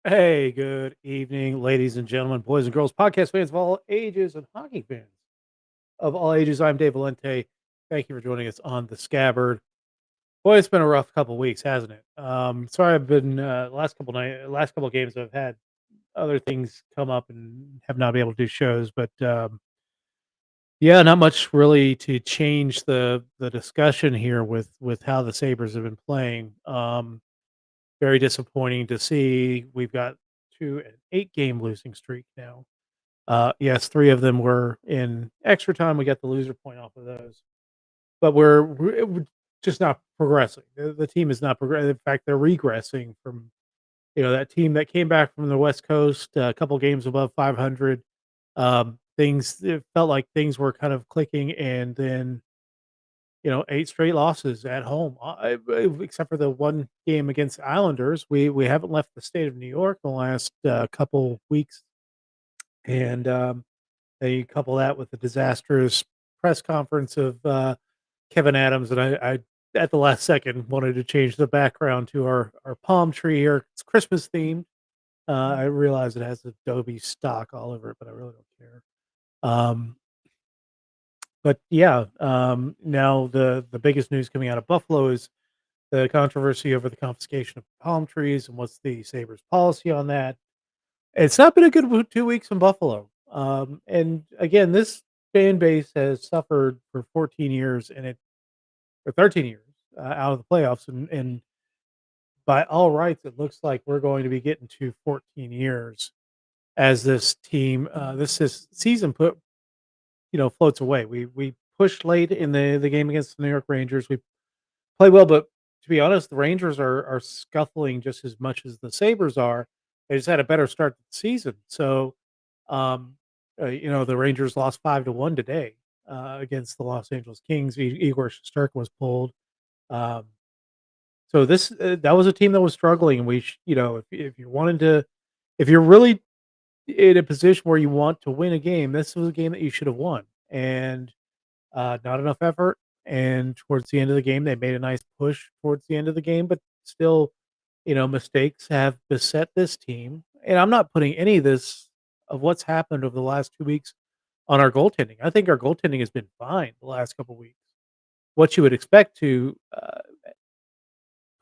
Hey, good evening, ladies and gentlemen, boys and girls, podcast fans of all ages, and hockey fans of all ages. I'm Dave Valente. Thank you for joining us on the Scabbard. Boy, it's been a rough couple weeks, hasn't it? Sorry, I've been last couple games. I've had other things come up and have not been able to do shows, but yeah, not much really to change the discussion here with how the Sabers have been playing. Very disappointing to see. We've got to an 8 game losing streak now. Yes, 3 of them were in extra time. We got the loser point off of those, but we're just not progressing. The team is not progressing. In fact, they're regressing from that team that came back from the West Coast, a couple games above 500. Things it felt like things were kind of clicking, and then 8 straight losses at home, except for the one game against the Islanders. We haven't left the state of New York the last couple weeks, and they couple that with the disastrous press conference of Kevin Adams, and I at the last second wanted to change the background to our palm tree here. It's Christmas themed. I realize it has Adobe stock all over it, but I really don't care. Um, but yeah, now the biggest news coming out of Buffalo is the controversy over the confiscation of palm trees and what's the Sabres policy on that. It's not been a good 2 weeks in Buffalo. And again, this fan base has suffered for 14 years and it or 13 years out of the playoffs, and by all rights, it looks like we're going to be getting to 14 years as this team, this season floats away. We pushed late in the game against the New York Rangers. We play well, but to be honest, the Rangers are scuffling just as much as the Sabres are. They just had a better start to the season. So, the Rangers lost 5-1 today against the Los Angeles Kings. Igor Shesterkin was pulled. Um, so this that was a team that was struggling, and if you wanted to, if you're really in a position where you want to win a game, this was a game that you should have won. And not enough effort, and towards the end of the game, they made a nice push towards the end of the game, but still, mistakes have beset this team, and I'm not putting any of this of what's happened over the last 2 weeks on our goaltending. I think our goaltending has been fine the last couple weeks. What you would expect to,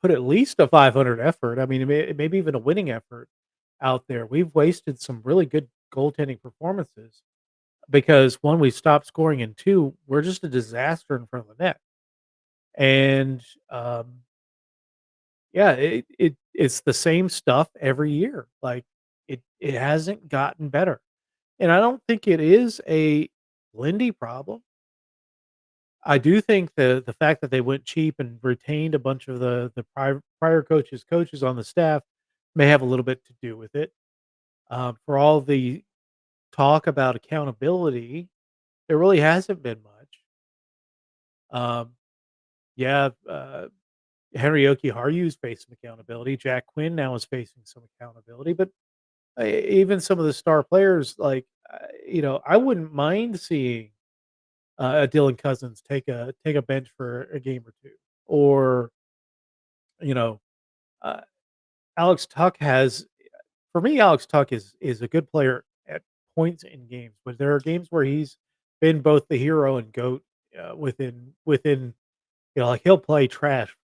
put at least a 500 effort, I mean, maybe even a winning effort out there. We've wasted some really good goaltending performances because 1, we stopped scoring, and 2, we're just a disaster in front of the net. And, yeah, it's the same stuff every year. Like, it hasn't gotten better. And I don't think it is a Lindy problem. I do think the fact that they went cheap and retained a bunch of the prior coaches on the staff may have a little bit to do with it. For all the talk about accountability, there really hasn't been much. Um, yeah, Henry Oki is facing accountability. Jack Quinn now is facing some accountability, but even some of the star players, like I wouldn't mind seeing a Dylan Cousins take a bench for a game or two, or you know, uh, Alex Tuck has. For me, Alex Tuck is a good player at points in games, but there are games where he's been both the hero and goat within. Like he'll play trash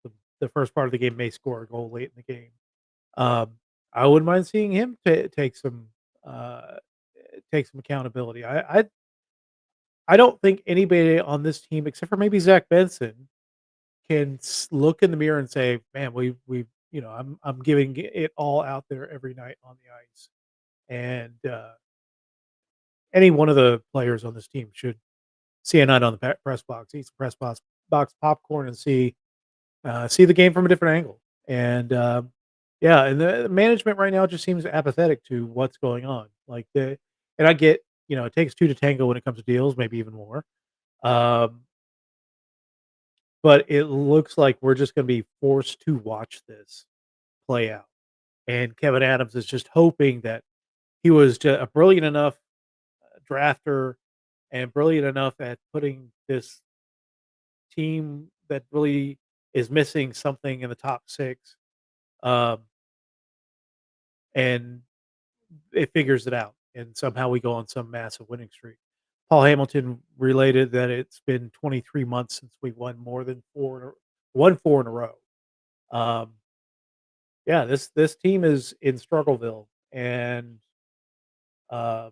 the first part of the game, may score a goal late in the game. Um, I wouldn't mind seeing him uh, take some accountability. I don't think anybody on this team, except for maybe Zach Benson, can look in the mirror and say, "Man, we I'm giving it all out there every night on the ice." And any one of the players on this team should see a night on the press box, eat some box popcorn, and see the game from a different angle. And yeah, and the management right now just seems apathetic to what's going on. And I get, it takes two to tango when it comes to deals, maybe even more. Um, but it looks like we're just going to be forced to watch this play out. And Kevin Adams is just hoping that he was a brilliant enough drafter and brilliant enough at putting this team that really is missing something in the top six. Um, and it figures it out, and somehow we go on some massive winning streak. Paul Hamilton related that it's been 23 months since we won more than 4 in a row. Um, yeah, this team is in Struggleville, and uh,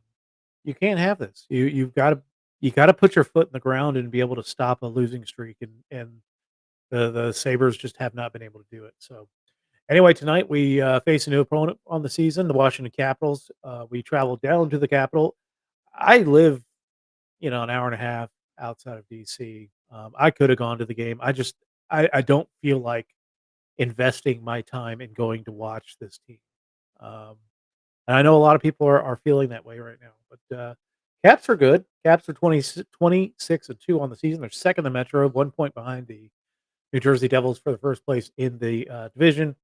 you can't have this. You gotta put your foot in the ground and be able to stop a losing streak, and the Sabres just have not been able to do it. So anyway, tonight we face a new opponent on the season, the Washington Capitals. We traveled down to the capital. I live, an hour and a half outside of DC. I could have gone to the game. I don't feel like investing my time in going to watch this team. Um, and I know a lot of people are feeling that way right now. But Caps are good. Caps are 26-2 on the season. They're second in the Metro, 1 point behind the New Jersey Devils for the first place in the division.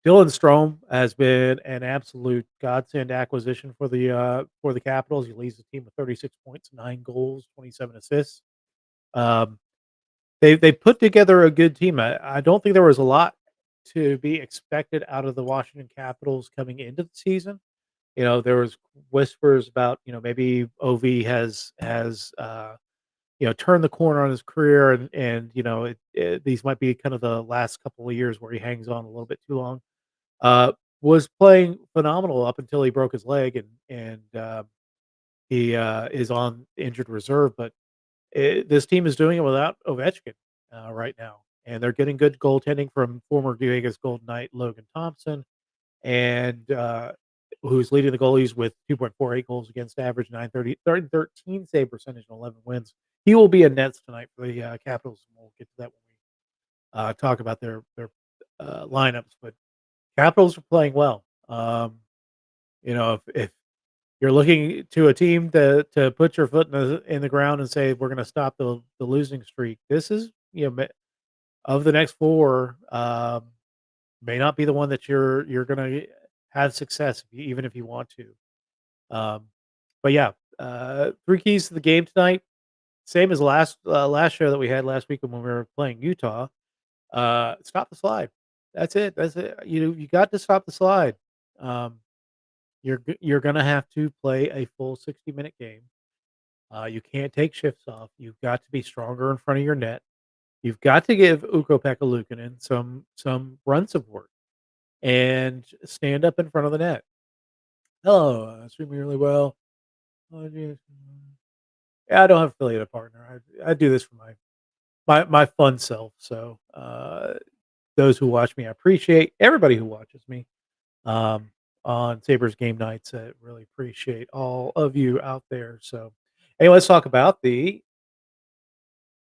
Dylan Strome has been an absolute godsend acquisition for the Capitals. He leads the team with 36 points, 9 goals, 27 assists. Um, they put together a good team. I don't think there was a lot to be expected out of the Washington Capitals coming into the season. There was whispers about, maybe OV has turned the corner on his career, and these might be kind of the last couple of years where he hangs on a little bit too long. Uh, was playing phenomenal up until he broke his leg, and he is on injured reserve. But this team is doing it without Ovechkin right now, and they're getting good goaltending from former Vegas Golden Knight Logan Thompson, and who's leading the goalies with 2.48 goals against average, 13 save percentage, and 11 wins. He will be in nets tonight for the Capitals, and we'll get to that when we talk about their lineups. But Capitals are playing well. If you're looking to a team to put your foot in the ground and say we're going to stop the losing streak, this is of the next four. May not be the one that you're going to have success even if you want to. Um, but yeah, three keys to the game tonight. Same as last show that we had last week when we were playing Utah. Stop the slide. That's it. That's it. You got to stop the slide. Um, you're gonna have to play a full 60-minute game. You can't take shifts off. You've got to be stronger in front of your net. You've got to give Ukko-Pekka Luukkonen some run support and stand up in front of the net. Hello, streaming really well. Oh, geez. Yeah, I don't have affiliated partner. I do this for my fun self. So those who watch me, I appreciate everybody who watches me um, on Sabres game nights. I really appreciate all of you out there. So anyway, let's talk about the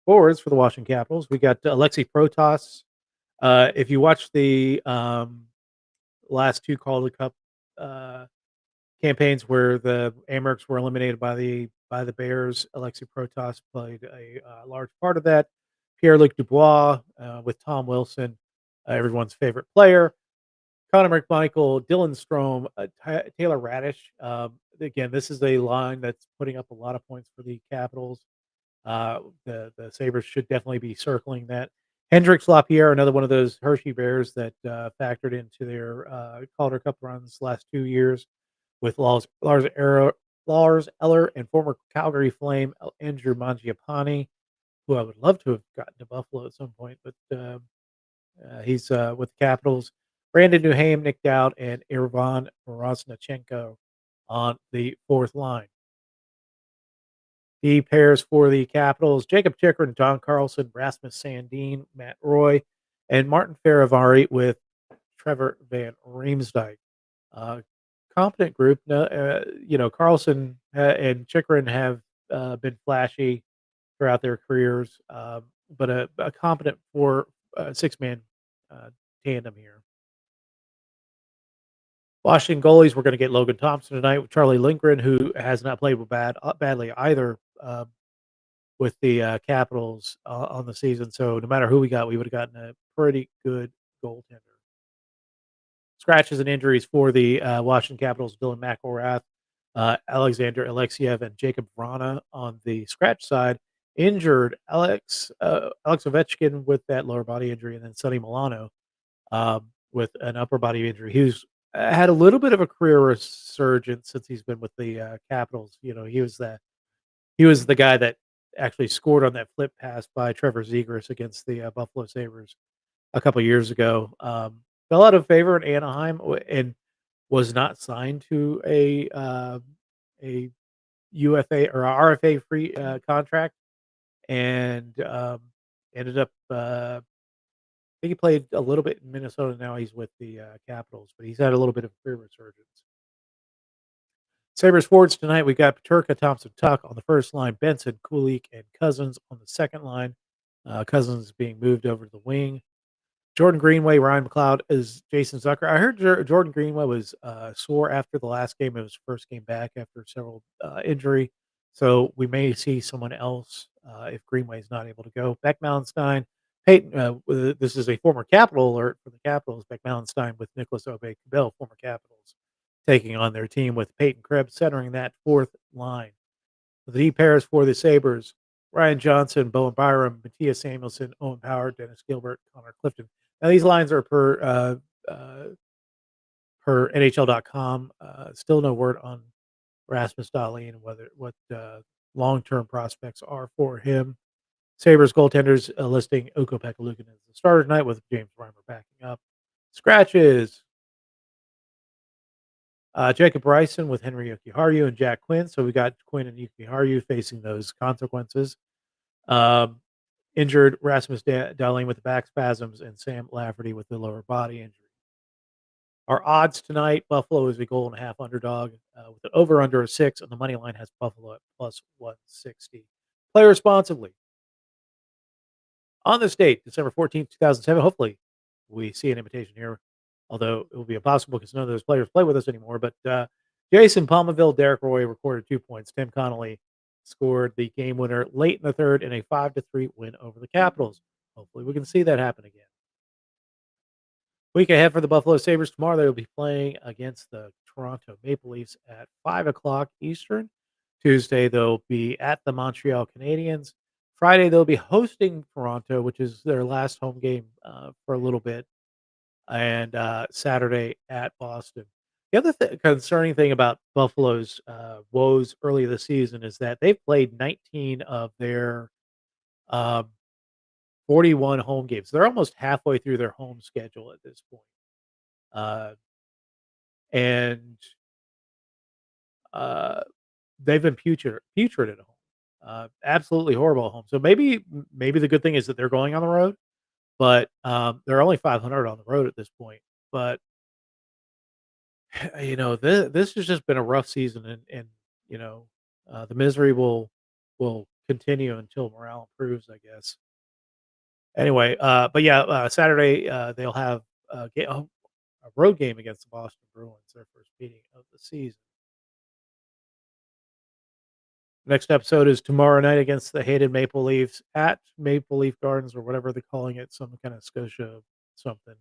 forwards for the Washington Capitals. We got Alexei Protas. If you watch the last two Calder Cup uh, campaigns where the Amherst were eliminated by the Bears, Alexei Protas played a large part of that. Pierre-Luc Dubois with Tom Wilson, everyone's favorite player. Connor McMichael, Dylan Strome, Taylor Radish. Again, this is a line that's putting up a lot of points for the Capitals. The Sabres should definitely be circling that. Hendrix Lapierre, another one of those Hershey Bears that factored into their Calder Cup runs last 2 years with Lars Eller and former Calgary Flame Andrew Mangiapane, who I would love to have gotten to Buffalo at some point, but he's with the Capitals. Brandon Duhaime, Nick Dowd, and Ivan Moroznachenko on the fourth line. The pairs for the Capitals: Jacob Chikrin, John Carlson, Rasmus Sandin, Matt Roy, and Martin Feravari with Trevor Van Riemsdyk. Uh, Competent group. No, Carlson and Chikrin have been flashy throughout their careers, but a competent six-man uh, tandem here. Washington goalies, we're going to get Logan Thompson tonight with Charlie Lindgren, who has not played badly either with the Capitals on the season. So no matter who we got, we would have gotten a pretty good goaltender. Scratches and injuries for the Washington Capitals: Dylan McElrath, Alexander Alexiev, and Jacob Vrana on the scratch side. Injured Alex Ovechkin with that lower body injury, and then Sonny Milano with an upper body injury. He was had a little bit of a career resurgence since he's been with the Capitals. He was the guy that actually scored on that flip pass by Trevor Zegras against the Buffalo Sabres a couple years ago. Fell out of favor in Anaheim and was not signed to a UFA or a RFA free contract, and ended up. I think he played a little bit in Minnesota. Now he's with the Capitals, but he's had a little bit of career resurgence. Sabres forwards tonight. We've got Paterka, Thompson, Tuck on the first line, Benson, Kulik, and Cousins on the second line. Cousins being moved over to the wing. Jordan Greenway, Ryan McLeod is Jason Zucker. I heard Jordan Greenway was sore after the last game. It was first game back after several injury, so we may see someone else if Greenway is not able to go. Beck Mallenstein, Peyton. This is a former Capital alert for the Capitals. Beck Mallenstein with Nicholas Obey-Cabell, former Capitals, taking on their team with Peyton Krebs centering that fourth line. The D pairs for the Sabres: Ryan Johnson, Bowen Byram, Matthias Samuelson, Owen Power, Dennis Gilbert, Connor Clifton. Now these lines are per NHL.com. Still no word on Rasmus Dahlin and what long term prospects are for him. Sabres goaltenders listing Ukko Pekka as the starter tonight with James Reimer backing up. Scratches: Jacob Bryson with Henry Yokiharu and Jack Quinn. So we got Quinn and Yokiharu facing those consequences. Um, Injured Rasmus Dahlin with the back spasms and Sam Lafferty with the lower body injury. Our odds tonight: Buffalo is a goal and a half underdog with an over under a 6, and the money line has Buffalo at plus 160. Play responsibly. On this date, December 14th, 2007, hopefully we see an invitation here, although it will be impossible because none of those players play with us anymore. But Jason Palmaville, Derek Roy recorded 2 points. Tim Connolly scored the game winner late in the third in a 5-3 win over the Capitals. Hopefully we can see that happen again. Week ahead for the Buffalo Sabres. Tomorrow they will be playing against the Toronto Maple Leafs at 5 o'clock Eastern. Tuesday they'll be at the Montreal Canadiens. Friday they'll be hosting Toronto, which is their last home game for a little bit, and Saturday at Boston. The other concerning thing about Buffalo's woes early this season is that they've played 19 of their um, 41 home games. They're almost halfway through their home schedule at this point. Uh, and uh, they've been putrid at home. Absolutely horrible at home. So maybe the good thing is that they're going on the road, but they're only 500 on the road at this point. But this has just been a rough season, and you know, the misery will continue until morale improves, I guess. Anyway, but yeah, Saturday they'll have a road game against the Boston Bruins, their first meeting of the season. Next episode is tomorrow night against the hated Maple Leafs at Maple Leaf Gardens or whatever they're calling it, some kind of Scotia something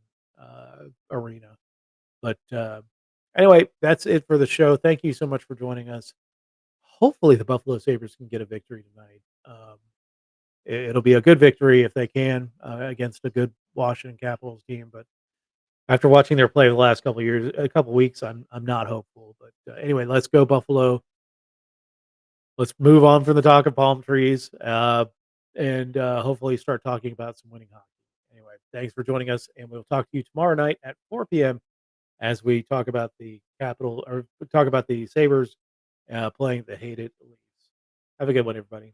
arena. But anyway, that's it for the show. Thank you so much for joining us. Hopefully, the Buffalo Sabres can get a victory tonight. It'll be a good victory if they can against a good Washington Capitals team. But after watching their play the last a couple weeks, I'm not hopeful. But anyway, let's go Buffalo. Let's move on from the talk of palm trees and hopefully start talking about some winning hockey. Anyway, thanks for joining us, and we'll talk to you tomorrow night at 4 p.m. as we talk about the Capital or talk about the Sabres playing the hated Leafs. Have a good one, everybody.